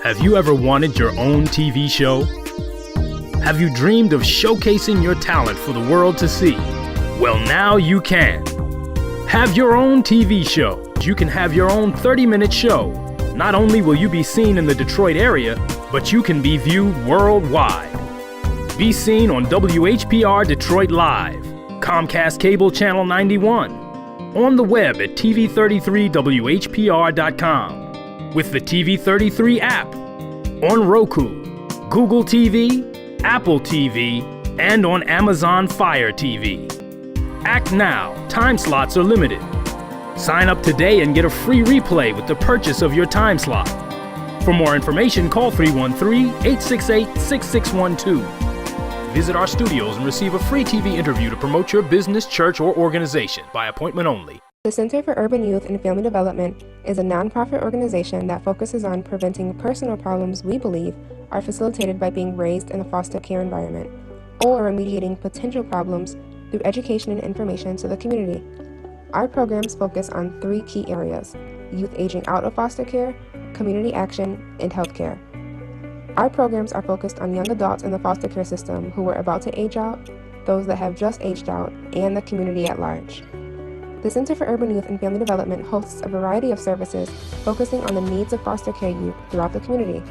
Have you ever wanted your own TV show? Have you dreamed of showcasing your talent for the world to see? Well, now you can. Have your own TV show. You can have your own 30-minute show. Not only will you be seen in the Detroit area, but you can be viewed worldwide. Be seen on WHPR Detroit Live, Comcast Cable Channel 91, on the web at TV33WHPR.com, with the TV33 app, on Roku, Google TV, Apple TV, and on Amazon Fire TV. Act now. Time slots are limited. Sign up today and get a free replay with the purchase of your time slot. For more information, call 313-868-6612. Visit our studios and receive a free TV interview to promote your business, church, or organization by appointment only. The Center for Urban Youth and Family Development is a nonprofit organization that focuses on preventing personal problems we believe are facilitated by being raised in a foster care environment, or remediating potential problems through education and information to the community. Our programs focus on 3 key areas: youth aging out of foster care, community action, and healthcare. Our programs are focused on young adults in the foster care system who are about to age out, those that have just aged out, and the community at large. The Center for Urban Youth and Family Development hosts a variety of services focusing on the needs of foster care youth throughout the community.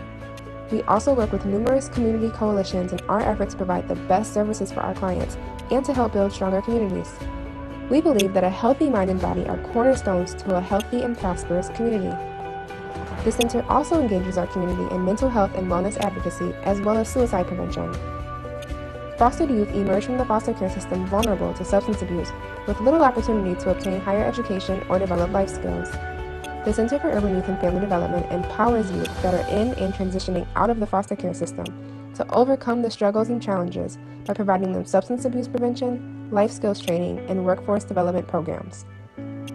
We also work with numerous community coalitions in our efforts to provide the best services for our clients and to help build stronger communities. We believe that a healthy mind and body are cornerstones to a healthy and prosperous community. The center also engages our community in mental health and wellness advocacy, as well as suicide prevention. Fostered youth emerge from the foster care system vulnerable to substance abuse, with little opportunity to obtain higher education or develop life skills. The Center for Urban Youth and Family Development empowers youth that are in and transitioning out of the foster care system to overcome the struggles and challenges by providing them substance abuse prevention, life skills training, and workforce development programs.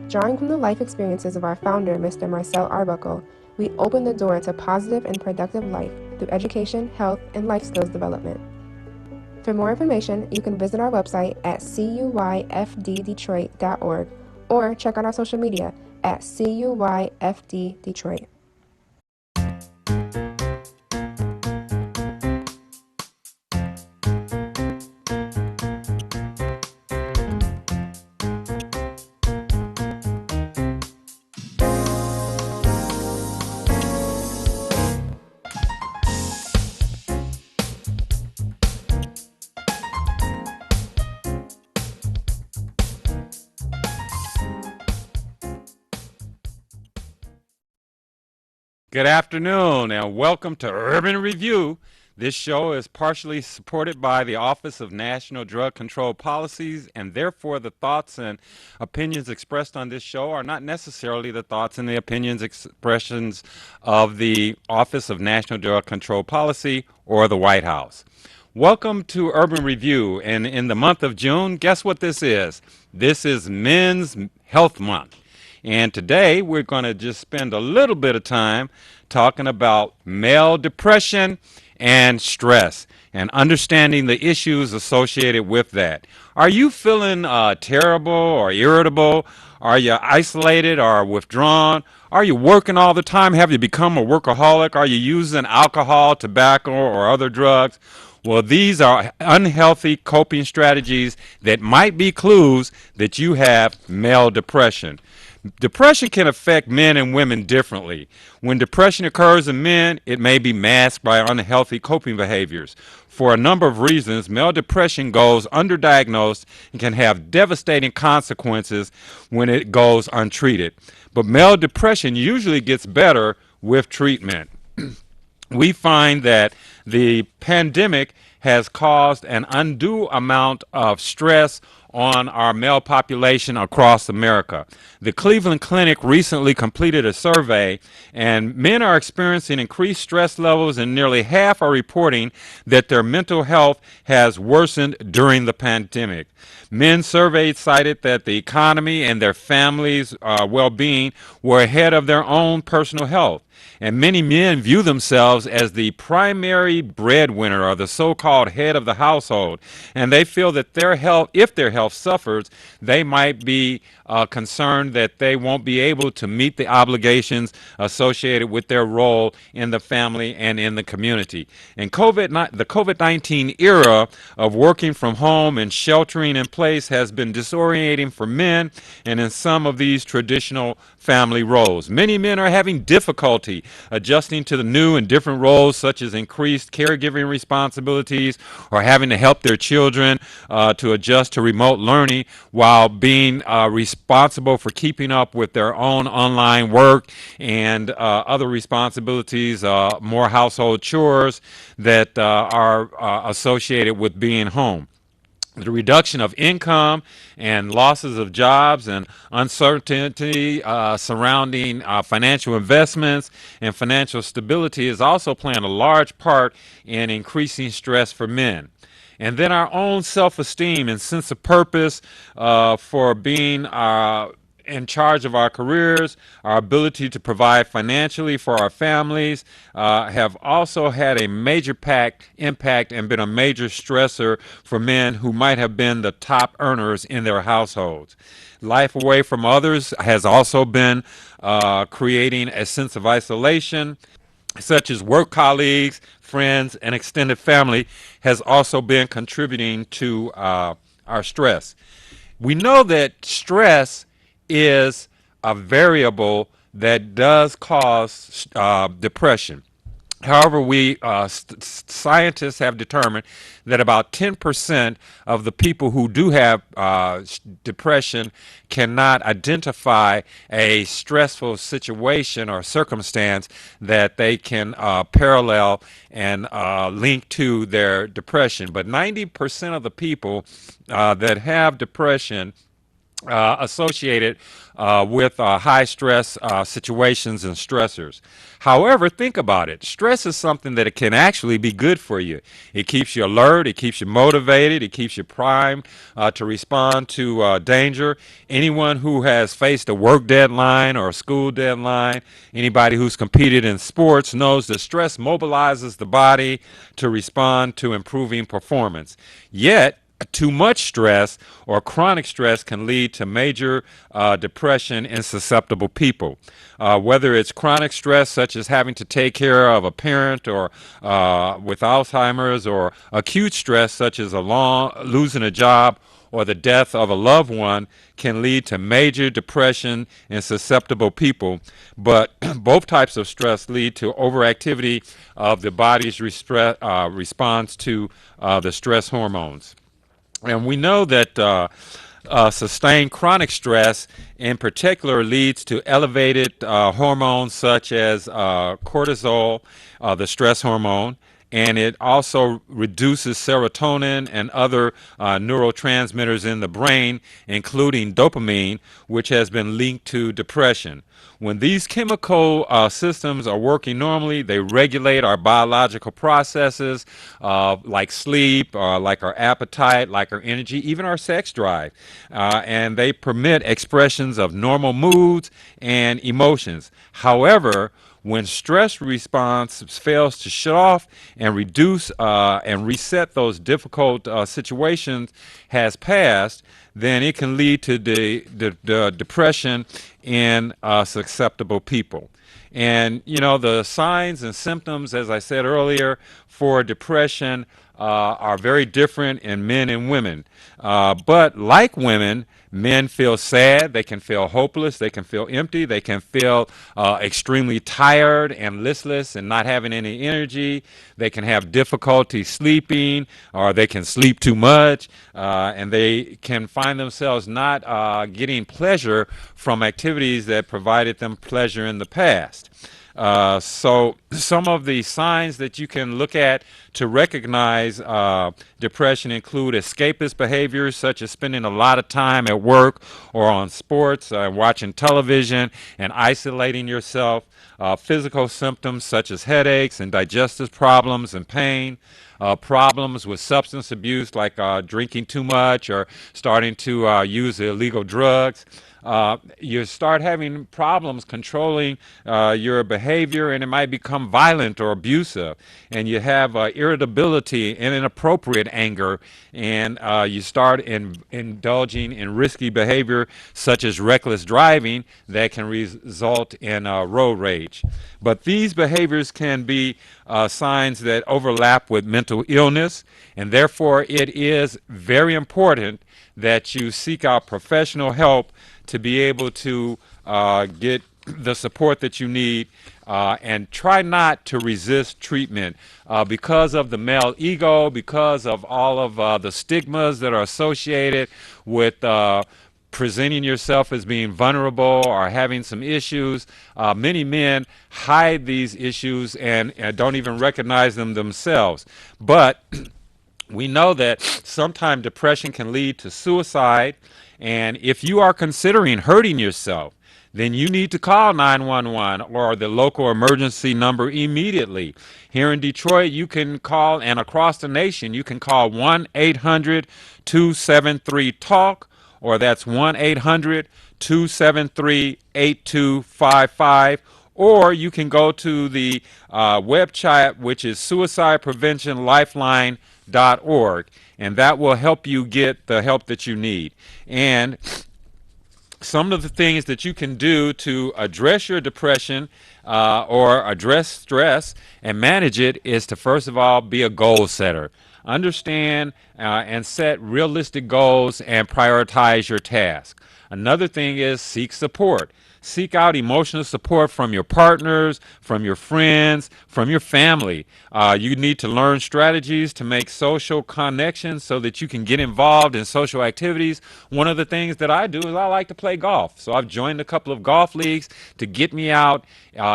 Drawing from the life experiences of our founder, Mr. Marcel Arbuckle, we open the door to positive and productive life through education, health, and life skills development. For more information, you can visit our website at cuyfddetroit.org or check out our social media at cuyfddetroit. Good afternoon and welcome to Urban Review. This show is partially supported by the Office of National Drug Control Policies, and therefore the thoughts and opinions expressed on this show are not necessarily the thoughts and the opinions expressions of the Office of National Drug Control Policy or the White House. Welcome to Urban Review, and in the month of June, guess what this is? This is Men's Health Month. And today we're going to just spend a little bit of time talking about male depression and stress and understanding the issues associated with that. Are you feeling terrible or irritable? Are you isolated or withdrawn? Are you working all the time? Have you become a workaholic? Are you using alcohol, tobacco, or other drugs? Well, these are unhealthy coping strategies that might be clues that you have male depression. Depression can affect men and women differently. When depression occurs in men, it may be masked by unhealthy coping behaviors. For a number of reasons, male depression goes underdiagnosed and can have devastating consequences when it goes untreated. But male depression usually gets better with treatment. We find that the pandemic has caused an undue amount of stress on our male population across America. The Cleveland Clinic recently completed a survey, and men are experiencing increased stress levels, and nearly half are reporting that their mental health has worsened during the pandemic. Men surveyed cited that the economy and their families' well-being were ahead of their own personal health. And many men view themselves as the primary breadwinner or the so-called head of the household. And they feel that their health, if their health suffers, they might be concerned that they won't be able to meet the obligations associated with their role in the family and in the community. And the COVID-19 era of working from home and sheltering in place has been disorientating for men and in some of these traditional family roles. Many men are having difficulty adjusting to the new and different roles, such as increased caregiving responsibilities or having to help their children to adjust to remote learning while being responsible for keeping up with their own online work and other responsibilities, more household chores that are associated with being home. The reduction of income and losses of jobs and uncertainty surrounding financial investments and financial stability is also playing a large part in increasing stress for men. And then our own self-esteem and sense of purpose for being in charge of our careers, our ability to provide financially for our families, have also had a major impact and been a major stressor for men who might have been the top earners in their households. Life away from others has also been creating a sense of isolation, such as work colleagues, friends, and extended family, has also been contributing to our stress. We know that stress is a variable that does cause depression. However, scientists have determined that about 10% of the people who do have depression cannot identify a stressful situation or circumstance that they can parallel and link to their depression. But 90% of the people that have depression associated with high stress situations and stressors. However, think about it. Stress is something that it can actually be good for you. It keeps you alert, it keeps you motivated, it keeps you primed to respond to danger. Anyone who has faced a work deadline or a school deadline, anybody who's competed in sports knows that stress mobilizes the body to respond to improving performance. Yet, too much stress or chronic stress can lead to major depression in susceptible people. Whether it's chronic stress, such as having to take care of a parent or with Alzheimer's, or acute stress, such as losing a job or the death of a loved one, can lead to major depression in susceptible people. But both types of stress lead to overactivity of the body's response to the stress hormones. And we know that sustained chronic stress in particular leads to elevated hormones such as cortisol, the stress hormone, and it also reduces serotonin and other neurotransmitters in the brain, including dopamine, which has been linked to depression. When these chemical systems are working normally, they regulate our biological processes like sleep, like our appetite, like our energy, even our sex drive. And they permit expressions of normal moods and emotions. However, when stress response fails to shut off and reduce and reset those difficult situations has passed, then it can lead to the depression in susceptible people. And, you know, the signs and symptoms, as I said earlier, for depression are very different in men and women. But like women, men feel sad, they can feel hopeless, they can feel empty, they can feel extremely tired and listless and not having any energy. They can have difficulty sleeping, or they can sleep too much, and they can find themselves not getting pleasure from activities that provided them pleasure in the past. So some of the signs that you can look at to recognize depression include escapist behaviors such as spending a lot of time at work or on sports, watching television, and isolating yourself. Physical symptoms such as headaches and digestive problems and pain. Problems with substance abuse like drinking too much or starting to use illegal drugs. You start having problems controlling your behavior, and it might become violent or abusive. And you have irritability and inappropriate anger, and you start indulging in risky behavior such as reckless driving that can result in road rage. But these behaviors can be signs that overlap with mental illness, and therefore it is very important that you seek out professional help to be able to get the support that you need, and try not to resist treatment because of the male ego, because of all of the stigmas that are associated with presenting yourself as being vulnerable or having some issues. Many men hide these issues and don't even recognize them themselves. But we know that sometimes depression can lead to suicide, and if you are considering hurting yourself, then you need to call 911 or the local emergency number immediately. Here in Detroit, you can call, and across the nation, you can call 1-800-273-TALK, or that's 1-800-273-8255, or you can go to the web chat, which is suicidepreventionlifeline.org, and that will help you get the help that you need. And some of the things that you can do to address your depression or address stress and manage it is to, first of all, be a goal setter. Understand and set realistic goals and prioritize your task. Another thing is seek support. Seek out emotional support from your partners, from your friends, from your family. You need to learn strategies to make social connections so that you can get involved in social activities. One of the things that I do is I like to play golf. So I've joined a couple of golf leagues to get me out,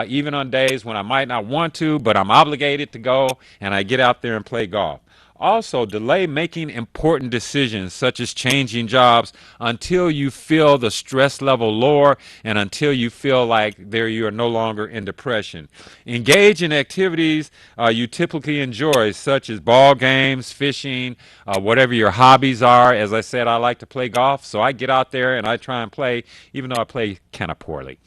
even on days when I might not want to, but I'm obligated to go, and I get out there and play golf. Also, delay making important decisions such as changing jobs until you feel the stress level lower and until you feel like you are no longer in depression. Engage in activities you typically enjoy, such as ball games, fishing, whatever your hobbies are. As I said, I like to play golf, so I get out there and I try and play, even though I play kind of poorly.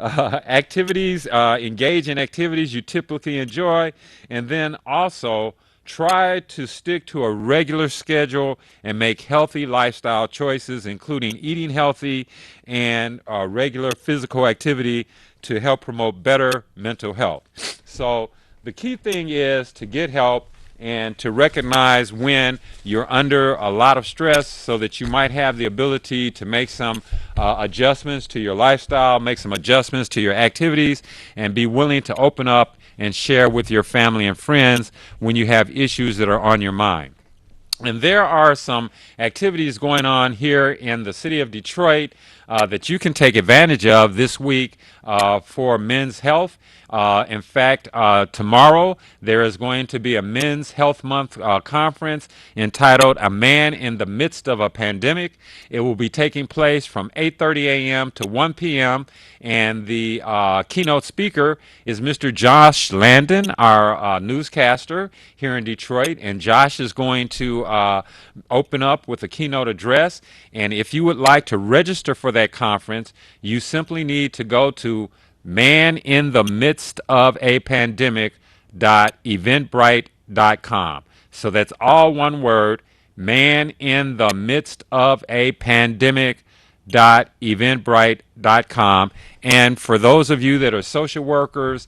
Engage in activities you typically enjoy, and then also try to stick to a regular schedule and make healthy lifestyle choices, including eating healthy and regular physical activity to help promote better mental health. So the key thing is to get help and to recognize when you're under a lot of stress so that you might have the ability to make some adjustments to your lifestyle, make some adjustments to your activities, and be willing to open up and share with your family and friends when you have issues that are on your mind. And there are some activities going on here in the city of Detroit that you can take advantage of this week for men's health. In fact, tomorrow there is going to be a Men's Health Month conference entitled A Man in the Midst of a Pandemic. It will be taking place from 8:30 a.m. to 1 p.m. And the keynote speaker is Mr. Josh Landon, our newscaster here in Detroit. And Josh is going to open up with a keynote address. And if you would like to register for that conference, you simply need to go to maninthemidstofapandemic.eventbrite.com. So that's all one word, maninthemidstofapandemic.eventbrite.com. And for those of you that are social workers,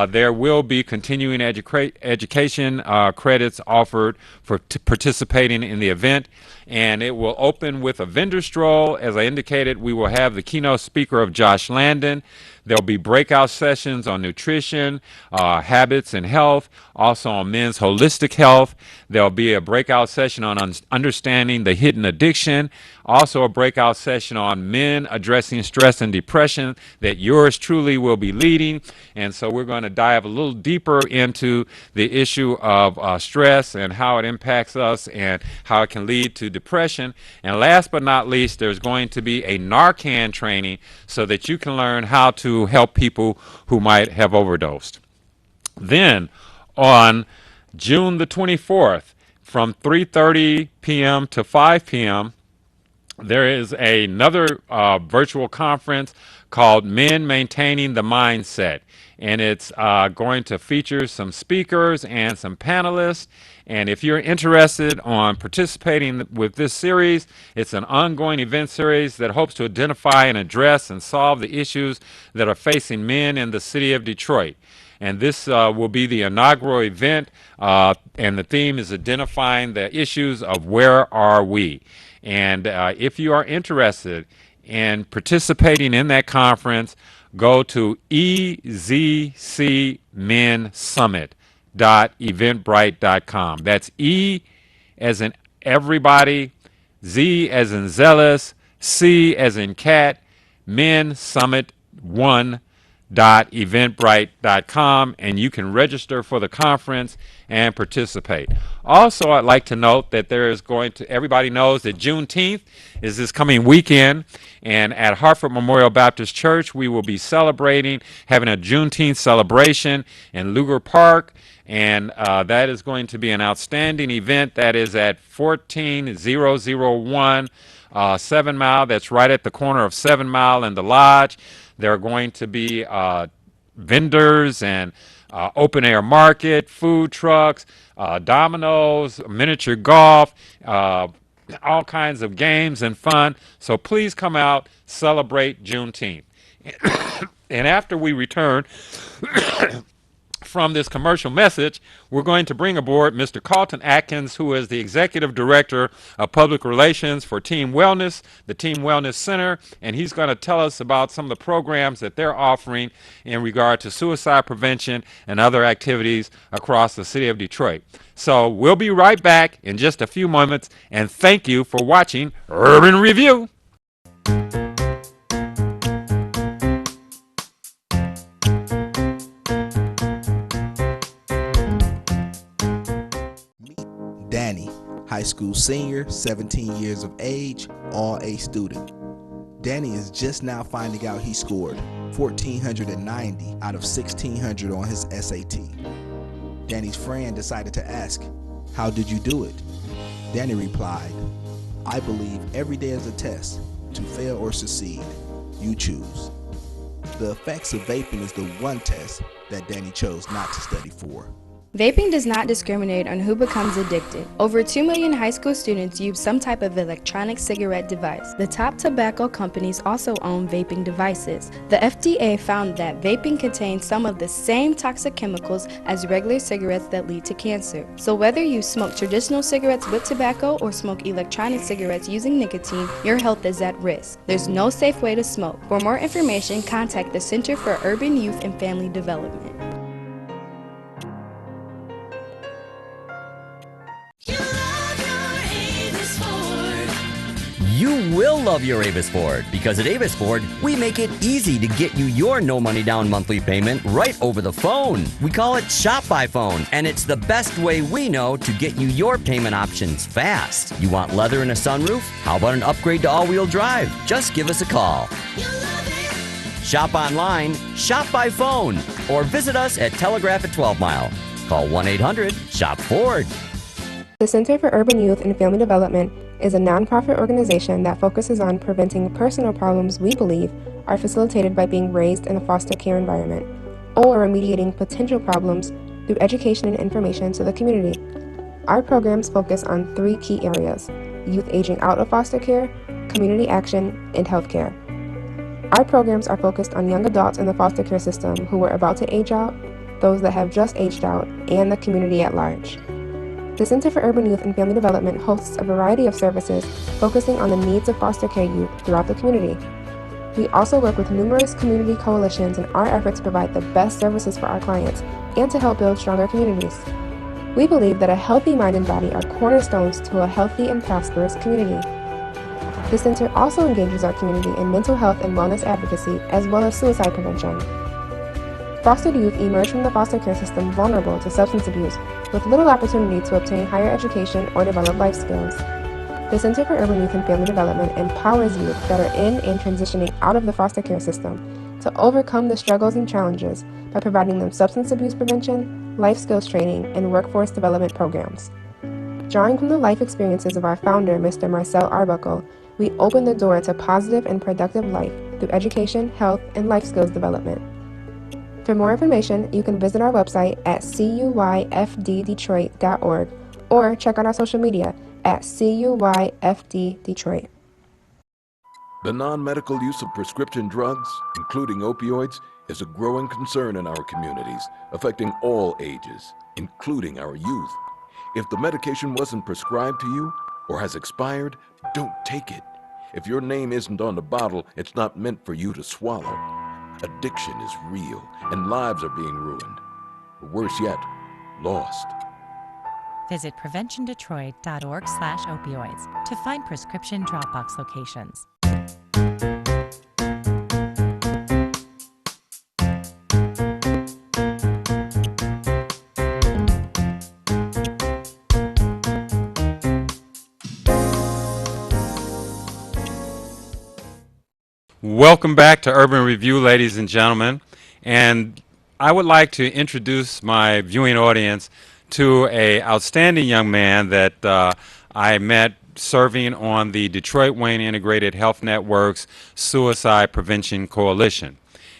there will be continuing education credits offered for participating in the event. And it will open with a vendor stroll. As I indicated, we will have the keynote speaker of Josh Landon. There'll be breakout sessions on nutrition, habits and health, also on men's holistic health. There'll be a breakout session on understanding the hidden addiction, also a breakout session on men addressing stress stress and depression that yours truly will be leading. And so we're going to dive a little deeper into the issue of stress and how it impacts us and how it can lead to depression. And last but not least, there's going to be a Narcan training so that you can learn how to help people who might have overdosed. Then on June the 24th, from 3:30 p.m. to 5 p.m., there is another virtual conference called Men Maintaining the Mindset. And it's going to feature some speakers and some panelists. And if you're interested on participating with this series, it's an ongoing event series that hopes to identify and address and solve the issues that are facing men in the city of Detroit. And this will be the inaugural event, and the theme is identifying the issues of where are we. And if you are interested in participating in that conference, go to ezcmensummit.eventbrite.com. That's E as in everybody, Z as in zealous, C as in cat, men summit 1.eventbrite.com, and you can register for the conference and participate. Also, I'd like to note that there is going to, everybody knows that Juneteenth is this coming weekend, and at Hartford Memorial Baptist Church, we will be celebrating, having a Juneteenth celebration in Lugar Park, and that is going to be an outstanding event. That is at 14001 7 Mile. That's right at the corner of 7 Mile and the Lodge. There are going to be vendors and open air market, food trucks, dominoes, miniature golf, all kinds of games and fun. So please come out, celebrate Juneteenth. And after we return from this commercial message, we're going to bring aboard Mr. Carlton Atkins, who is the Executive Director of Public Relations for Team Wellness, the Team Wellness Center, and he's going to tell us about some of the programs that they're offering in regard to suicide prevention and other activities across the city of Detroit. So we'll be right back in just a few moments, and thank you for watching Urban Review. Danny, high school senior, 17 years of age, all A student. Danny is just now finding out he scored 1,490 out of 1,600 on his SAT. Danny's friend decided to ask, "How did you do it?" Danny replied, "I believe every day is a test. To fail or succeed, you choose." The effects of vaping is the one test that Danny chose not to study for. Vaping does not discriminate on who becomes addicted. Over 2 million high school students use some type of electronic cigarette device. The top tobacco companies also own vaping devices. The FDA found that vaping contains some of the same toxic chemicals as regular cigarettes that lead to cancer. So whether you smoke traditional cigarettes with tobacco or smoke electronic cigarettes using nicotine, your health is at risk. There's no safe way to smoke. For more information, contact the Center for Urban Youth and Family Development. You will love your Avis Ford, because at Avis Ford, we make it easy to get you your no money down monthly payment right over the phone. We call it Shop by Phone, and it's the best way we know to get you your payment options fast. You want leather and a sunroof? How about an upgrade to all-wheel drive? Just give us a call. Shop online, shop by phone, or visit us at Telegraph at 12 Mile. Call 1-800-SHOP-FORD. The Center for Urban Youth and Family Development is a nonprofit organization that focuses on preventing personal problems we believe are facilitated by being raised in a foster care environment, or remediating potential problems through education and information to the community. Our programs focus on 3 key areas: youth aging out of foster care, community action, and healthcare. Our programs are focused on young adults in the foster care system who are about to age out, those that have just aged out, and the community at large. The Center for Urban Youth and Family Development hosts a variety of services focusing on the needs of foster care youth throughout the community. We also work with numerous community coalitions in our effort to provide the best services for our clients and to help build stronger communities. We believe that a healthy mind and body are cornerstones to a healthy and prosperous community. The center also engages our community in mental health and wellness advocacy, as well as suicide prevention. Foster youth emerge from the foster care system vulnerable to substance abuse, with little opportunity to obtain higher education or develop life skills. The Center for Urban Youth and Family Development empowers youth that are in and transitioning out of the foster care system to overcome the struggles and challenges by providing them substance abuse prevention, life skills training, and workforce development programs. Drawing from the life experiences of our founder, Mr. Marcel Arbuckle, we open the door to positive and productive life through education, health, and life skills development. For more information, you can visit our website at cuyfddetroit.org or check out our social media at cuyfddetroit. The non-medical use of prescription drugs, including opioids, is a growing concern in our communities, affecting all ages, including our youth. If the medication wasn't prescribed to you or has expired, don't take it. If your name isn't on the bottle, it's not meant for you to swallow. Addiction is real, and lives are being ruined. Or worse yet, lost. Visit preventiondetroit.org/opioids to find prescription Dropbox locations. Welcome back to Urban Review, ladies and gentlemen. And I would like to introduce my viewing audience to an outstanding young man that I met serving on the Detroit Wayne Integrated Health Network's Suicide Prevention Coalition.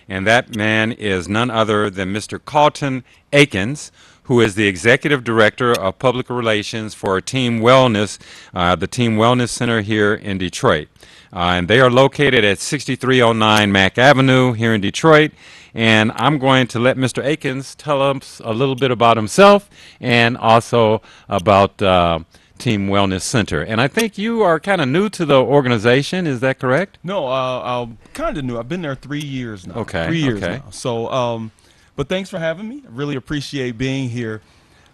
And that man is none other than Mr. Carlton Akins, who is the Executive Director of Public Relations for Team Wellness, the Team Wellness Center here in Detroit. And they are located at 6309 Mack Avenue here in Detroit. And I'm going to let Mr. Akins tell us a little bit about himself and also about Team Wellness Center. And I think you are kind of new to the organization. Is that correct? No, I'm kind of new. I've been there 3 years now. Okay. 3 years okay. now. So, but thanks for having me. I really appreciate being here.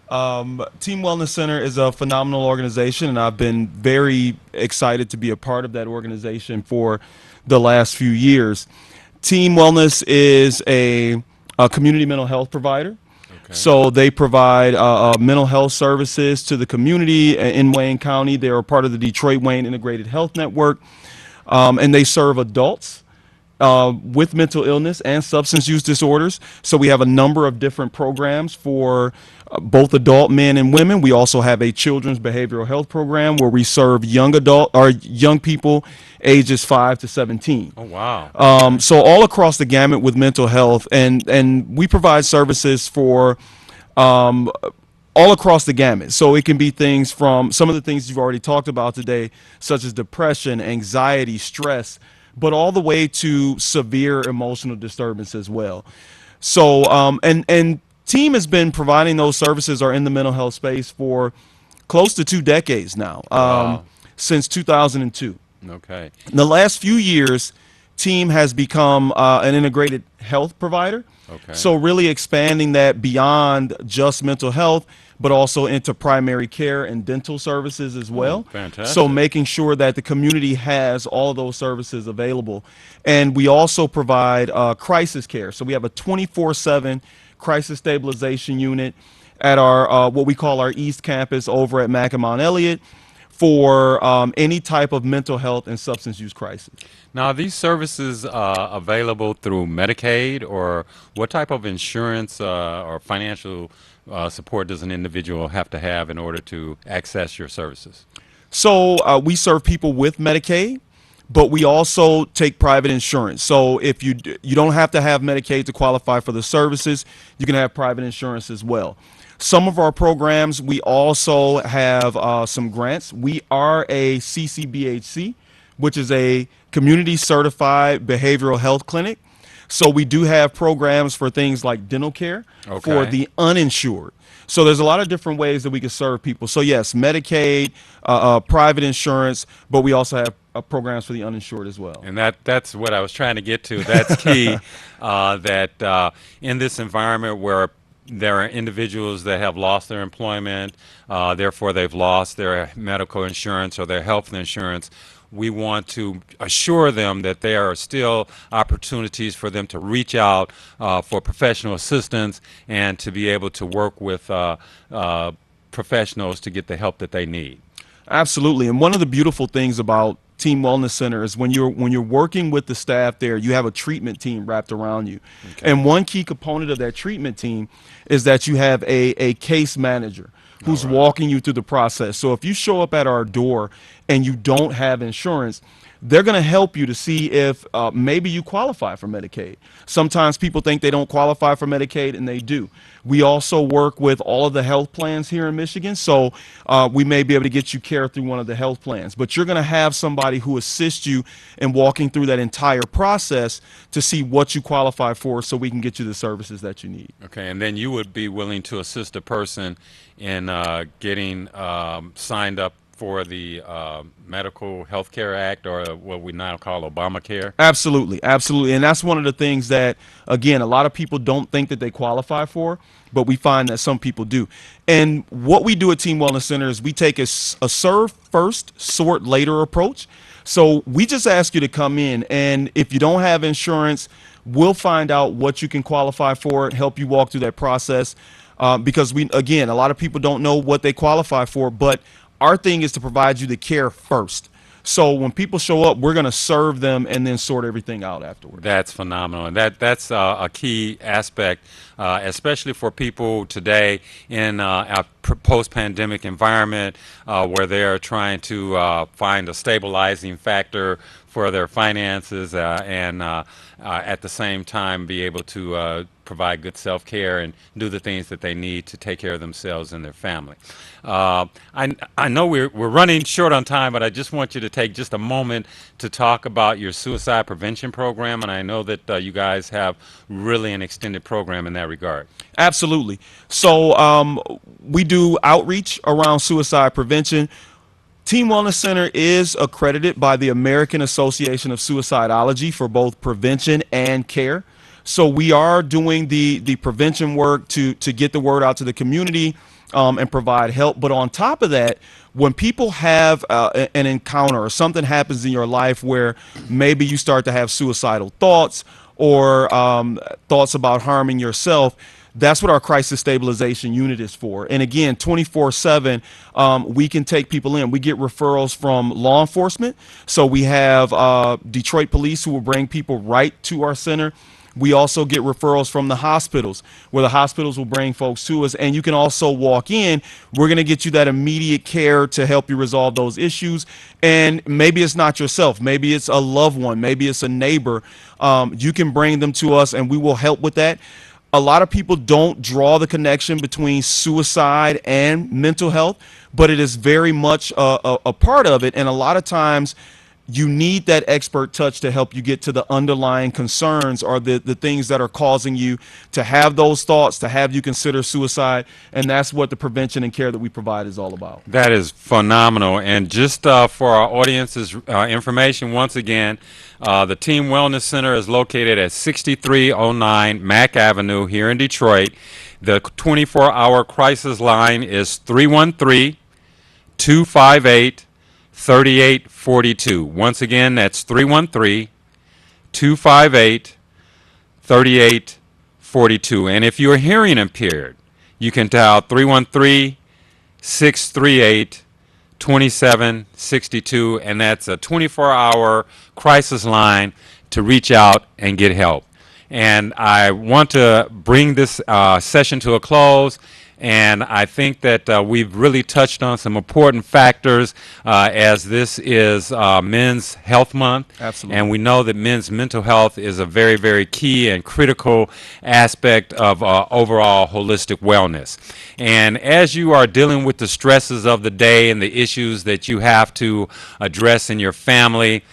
Team Wellness Center is a phenomenal organization, and I've been very excited to be a part of that organization for the last few years. Team Wellness is a community mental health provider. Okay. So they provide mental health services to the community in Wayne County. They are part of the Detroit Wayne Integrated Health Network, and they serve adults with mental illness and substance use disorders. So we have a number of different programs for both adult men and women. We also have a children's behavioral health program where we serve young people ages 5 to 17. Oh, wow. So all across the gamut with mental health, and we provide services for all across the gamut. So it can be things from some of the things you've already talked about today, such as depression, anxiety, stress, but all the way to severe emotional disturbance as well. So, and Team has been providing those services or in the mental health space for close to 2 decades now, Wow. since 2002. Okay. In the last few years, Team has become an integrated health provider. Okay. So really expanding that beyond just mental health, but also into primary care and dental services as well. Fantastic. So making sure that the community has all of those services available. And we also provide crisis care. So we have a 24/7 crisis stabilization unit at our what we call our East Campus over at Mack and Mount Elliott for any type of mental health and substance use crisis. Now, are these services available through Medicaid, or what type of insurance or financial support does an individual have to have in order to access your services? So we serve people with Medicaid, but we also take private insurance. So if you don't have to have Medicaid to qualify for the services, you can have private insurance as well. Some of our programs, we also have some grants. We are a CCBHC, which is a community certified behavioral health clinic. So we do have programs for things like dental care for Okay. the uninsured. So there's a lot of different ways that we can serve people. So yes, Medicaid, private insurance, but we also have programs for the uninsured as well. And that's what I was trying to get to. That's key, that in this environment where there are individuals that have lost their employment, therefore they've lost their medical insurance or their health insurance, we want to assure them that there are still opportunities for them to reach out for professional assistance and to be able to work with professionals to get the help that they need. Absolutely. And one of the beautiful things about Team Wellness Center is when you're working with the staff there, you have a treatment team wrapped around you. Okay. And one key component of that treatment team is that you have a case manager who's walking you through the process. So if you show up at our door and you don't have insurance, they're going to help you to see if maybe you qualify for Medicaid. Sometimes people think they don't qualify for Medicaid, and they do. We also work with all of the health plans here in Michigan, so we may be able to get you care through one of the health plans. But you're going to have somebody who assists you in walking through that entire process to see what you qualify for so we can get you the services that you need. Okay, and then you would be willing to assist a person in getting signed up for the Medical Health Care Act, or what we now call Obamacare? Absolutely, absolutely. And that's one of the things that, again, a lot of people don't think that they qualify for, but we find that some people do. And what we do at Team Wellness Center is we take a serve first, sort later approach. So we just ask you to come in, and if you don't have insurance, we'll find out what you can qualify for, help you walk through that process. Because again, a lot of people don't know what they qualify for, but our thing is to provide you the care first. So when people show up, we're going to serve them and then sort everything out afterwards. That's phenomenal. And that's a key aspect, especially for people today in a post-pandemic environment where they're trying to find a stabilizing factor for their finances and at the same time be able to provide good self-care and do the things that they need to take care of themselves and their family. I know we're running short on time, but I just want you to take just a moment to talk about your suicide prevention program, and I know that you guys have really an extended program in that regard. Absolutely. So we do outreach around suicide prevention. Team Wellness Center is accredited by the American Association of Suicidology for both prevention and care. So we are doing the prevention work to get the word out to the community and provide help. But on top of that, when people have an encounter or something happens in your life where maybe you start to have suicidal thoughts or thoughts about harming yourself, that's what our crisis stabilization unit is for. And again, 24/7, we can take people in. We get referrals from law enforcement. So we have Detroit police who will bring people right to our center. We also get referrals from the hospitals, where the hospitals will bring folks to us. And you can also walk in. We're going to get you that immediate care to help you resolve those issues. And maybe it's not yourself. Maybe it's a loved one. Maybe it's a neighbor. You can bring them to us, and we will help with that. A lot of people don't draw the connection between suicide and mental health, but it is very much a part of it. And a lot of times you need that expert touch to help you get to the underlying concerns or the things that are causing you to have those thoughts, to have you consider suicide. And that's what the prevention and care that we provide is all about. That is phenomenal. And just for our audience's information, once again, the Team Wellness Center is located at 6309 Mack Avenue here in Detroit. The 24-hour crisis line is 313-258-3842. Once again, that's 313-258-3842. And if you're hearing impaired, you can dial 313-638-2762, and that's a 24-hour crisis line to reach out and get help. And I want to bring this session to a close. And I think that we've really touched on some important factors as this is Men's Health Month. Absolutely. And we know that men's mental health is a very, very key and critical aspect of overall holistic wellness. And as you are dealing with the stresses of the day and the issues that you have to address in your family,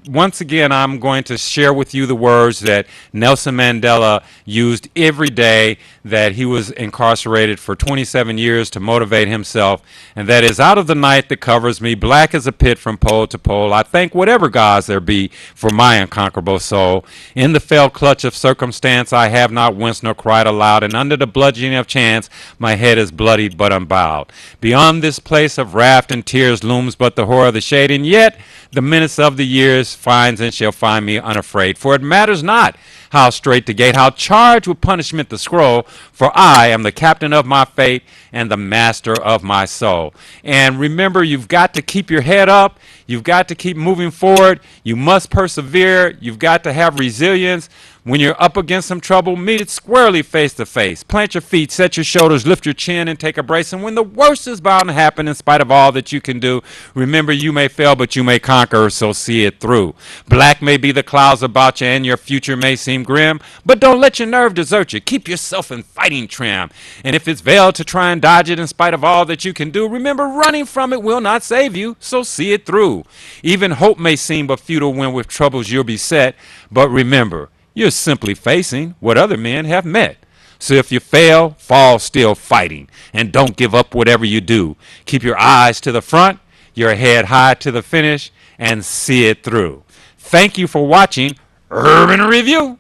once again, I'm going to share with you the words that Nelson Mandela used every day that he was incarcerated for 27 years to motivate himself, and that is, out of the night that covers me, black as a pit from pole to pole, I thank whatever gods there be for my unconquerable soul. In the fell clutch of circumstance, I have not winced nor cried aloud, and under the bludgeoning of chance, my head is bloodied but unbowed. Beyond this place of wrath and tears looms but the horror of the shade, and yet the menace of the years finds and shall find me unafraid. For it matters not how straight the gate, how charged with punishment the scroll, for I am the captain of my fate and the master of my soul. And remember, you've got to keep your head up. You've got to keep moving forward. You must persevere. You've got to have resilience. When you're up against some trouble, meet it squarely face to face. Plant your feet, set your shoulders, lift your chin, and take a brace. And when the worst is bound to happen, in spite of all that you can do, remember you may fail, but you may conquer, so see it through. Black may be the clouds about you, and your future may seem grim, but don't let your nerve desert you. Keep yourself in fighting trim. And if it's veiled to try and dodge it in spite of all that you can do, remember running from it will not save you, so see it through. Even hope may seem but futile when with troubles you're beset, but remember, you're simply facing what other men have met. So if you fail, fall still fighting. And don't give up whatever you do. Keep your eyes to the front, your head high to the finish, and see it through. Thank you for watching Urban Review.